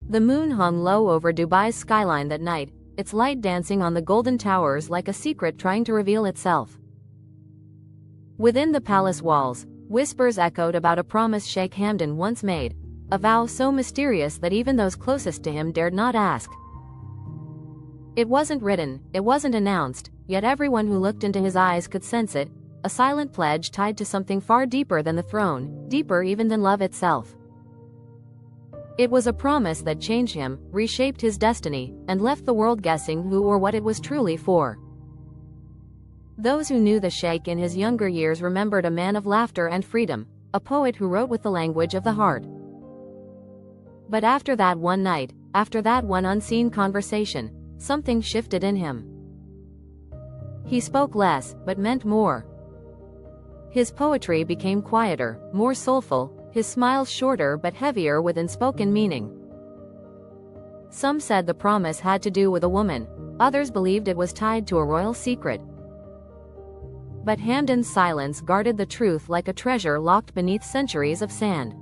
The moon hung low over Dubai's skyline that night, its light dancing on the golden towers like a secret trying to reveal itself. Within the palace walls, whispers echoed about a promise Sheikh Hamdan once made, a vow so mysterious that even those closest to him dared not ask. It wasn't written, it wasn't announced, yet everyone who looked into his eyes could sense it, a silent pledge tied to something far deeper than the throne, deeper even than love itself. It was a promise that changed him, reshaped his destiny, and left the world guessing who or what it was truly for. Those who knew the Sheikh in his younger years remembered a man of laughter and freedom, a poet who wrote with the language of the heart. But after that one night, after that one unseen conversation, something shifted in him. He spoke less, but meant more. His poetry became quieter, more soulful, his smiles shorter but heavier with unspoken meaning. Some said the promise had to do with a woman, others believed it was tied to a royal secret. But Hamdan's silence guarded the truth like a treasure locked beneath centuries of sand.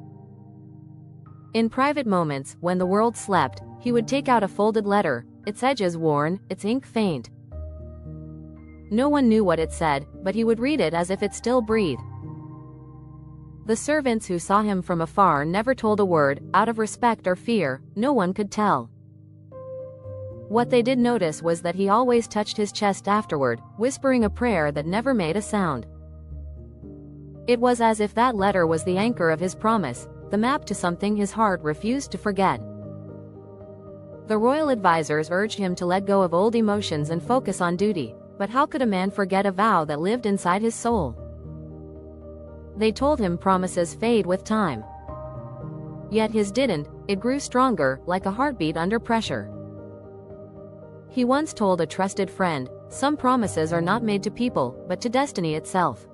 In private moments, when the world slept, he would take out a folded letter, its edges worn, its ink faint. No one knew what it said, but he would read it as if it still breathed. The servants who saw him from afar never told a word, out of respect or fear, no one could tell. What they did notice was that he always touched his chest afterward, whispering a prayer that never made a sound. It was as if that letter was the anchor of his promise, the map to something his heart refused to forget. The royal advisors urged him to let go of old emotions and focus on duty, but how could a man forget a vow that lived inside his soul? They told him promises fade with time. Yet his didn't, it grew stronger, like a heartbeat under pressure. He once told a trusted friend, "Some promises are not made to people, but to destiny itself."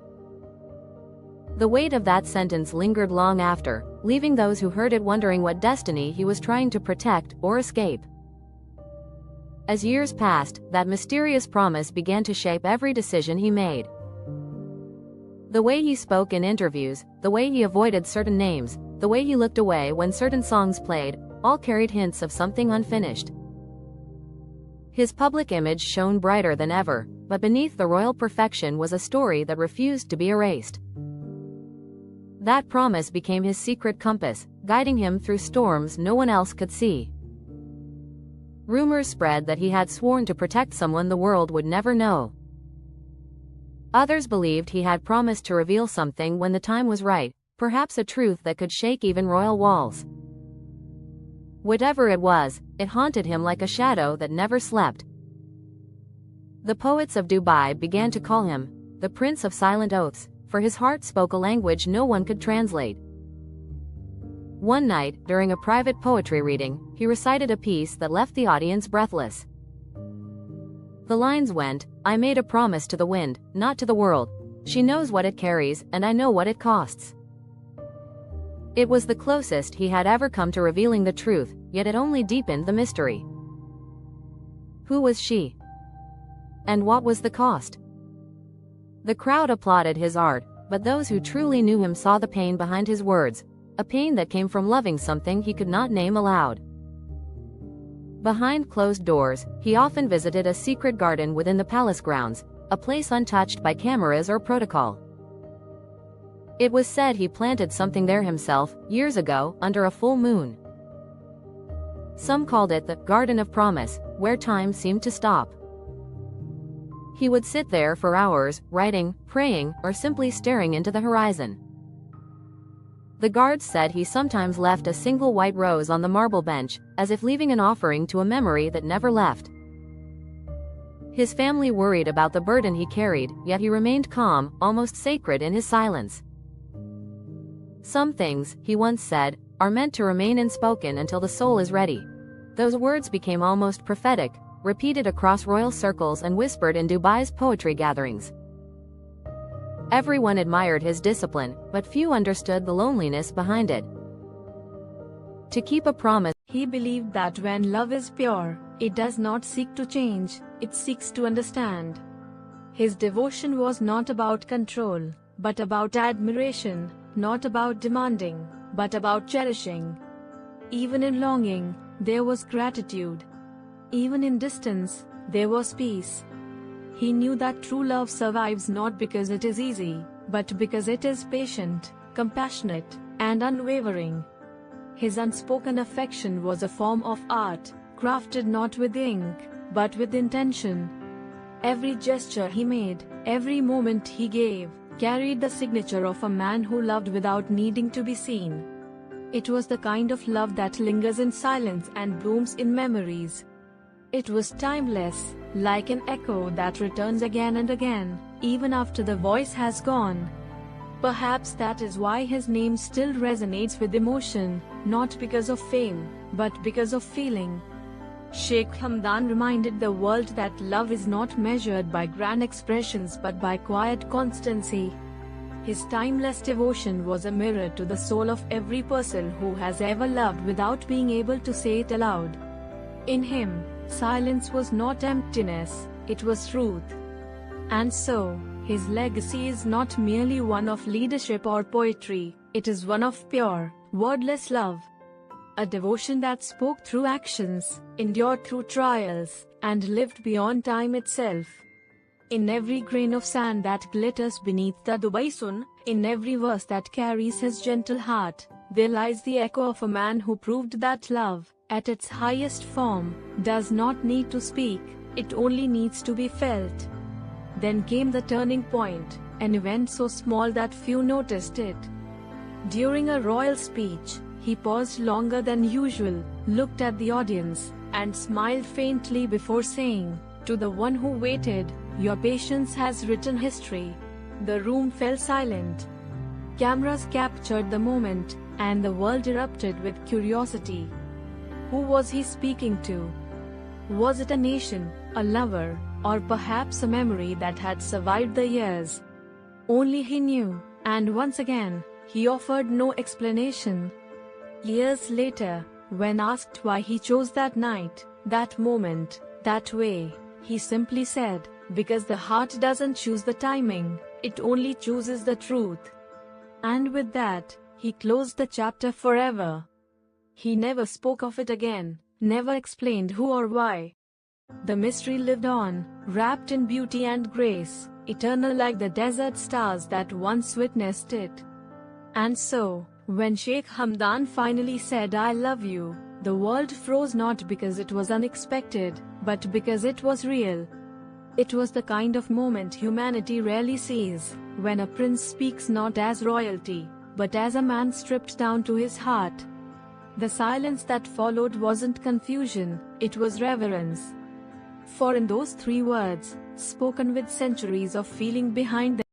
The weight of that sentence lingered long after, leaving those who heard it wondering what destiny he was trying to protect or escape. As years passed, that mysterious promise began to shape every decision he made. The way he spoke in interviews, the way he avoided certain names, the way he looked away when certain songs played, all carried hints of something unfinished. His public image shone brighter than ever, but beneath the royal perfection was a story that refused to be erased. That promise became his secret compass, guiding him through storms no one else could see. Rumors spread that he had sworn to protect someone the world would never know. Others believed he had promised to reveal something when the time was right, perhaps a truth that could shake even royal walls. Whatever it was, it haunted him like a shadow that never slept. The poets of Dubai began to call him the Prince of Silent Oaths, for his heart spoke a language no one could translate. One night, during a private poetry reading, he recited a piece that left the audience breathless. The lines went, "I made a promise to the wind, not to the world. She knows what it carries, and I know what it costs." It was the closest he had ever come to revealing the truth, yet it only deepened the mystery. Who was she? And what was the cost? The crowd applauded his art, but those who truly knew him saw the pain behind his words, a pain that came from loving something he could not name aloud. Behind closed doors, he often visited a secret garden within the palace grounds, a place untouched by cameras or protocol. It was said he planted something there himself, years ago, under a full moon. Some called it the Garden of Promise, where time seemed to stop. He would sit there for hours, writing, praying, or simply staring into the horizon. The guards said he sometimes left a single white rose on the marble bench, as if leaving an offering to a memory that never left. His family worried about the burden he carried, yet he remained calm, almost sacred in his silence. "Some things," he once said, "are meant to remain unspoken until the soul is ready." Those words became almost prophetic, repeated across royal circles and whispered in Dubai's poetry gatherings. Everyone admired his discipline, but few understood the loneliness behind it. To keep a promise, he believed that when love is pure, it does not seek to change, it seeks to understand. His devotion was not about control, but about admiration, not about demanding, but about cherishing. Even in longing, there was gratitude. Even in distance, there was peace. He knew that true love survives not because it is easy, but because it is patient, compassionate, and unwavering. His unspoken affection was a form of art, crafted not with ink, but with intention. Every gesture he made, every moment he gave, carried the signature of a man who loved without needing to be seen. It was the kind of love that lingers in silence and blooms in memories. It was timeless, like an echo that returns again and again, even after the voice has gone. Perhaps that is why his name still resonates with emotion, not because of fame, but because of feeling. Sheikh Hamdan reminded the world that love is not measured by grand expressions but by quiet constancy. His timeless devotion was a mirror to the soul of every person who has ever loved without being able to say it aloud. In him, silence was not emptiness, it was truth. And so, his legacy is not merely one of leadership or poetry, it is one of pure, wordless love. A devotion that spoke through actions, endured through trials, and lived beyond time itself. In every grain of sand that glitters beneath the Dubai sun, in every verse that carries his gentle heart, there lies the echo of a man who proved that love, at its highest form, does not need to speak, it only needs to be felt. Then came the turning point, an event so small that few noticed it. During a royal speech, he paused longer than usual, looked at the audience, and smiled faintly before saying, "To the one who waited, your patience has written history." The room fell silent. Cameras captured the moment, and the world erupted with curiosity. Who was he speaking to? Was it a nation, a lover, or perhaps a memory that had survived the years? Only he knew, and once again, he offered no explanation. Years later, when asked why he chose that night, that moment, that way, he simply said, "Because the heart doesn't choose the timing, it only chooses the truth." And with that, he closed the chapter forever. He never spoke of it again, never explained who or why. The mystery lived on, wrapped in beauty and grace, eternal like the desert stars that once witnessed it. And so, when Sheikh Hamdan finally said "I love you," the world froze not because it was unexpected, but because it was real. It was the kind of moment humanity rarely sees, when a prince speaks not as royalty, but as a man stripped down to his heart. The silence that followed wasn't confusion, it was reverence. For in those 3 words, spoken with centuries of feeling behind them,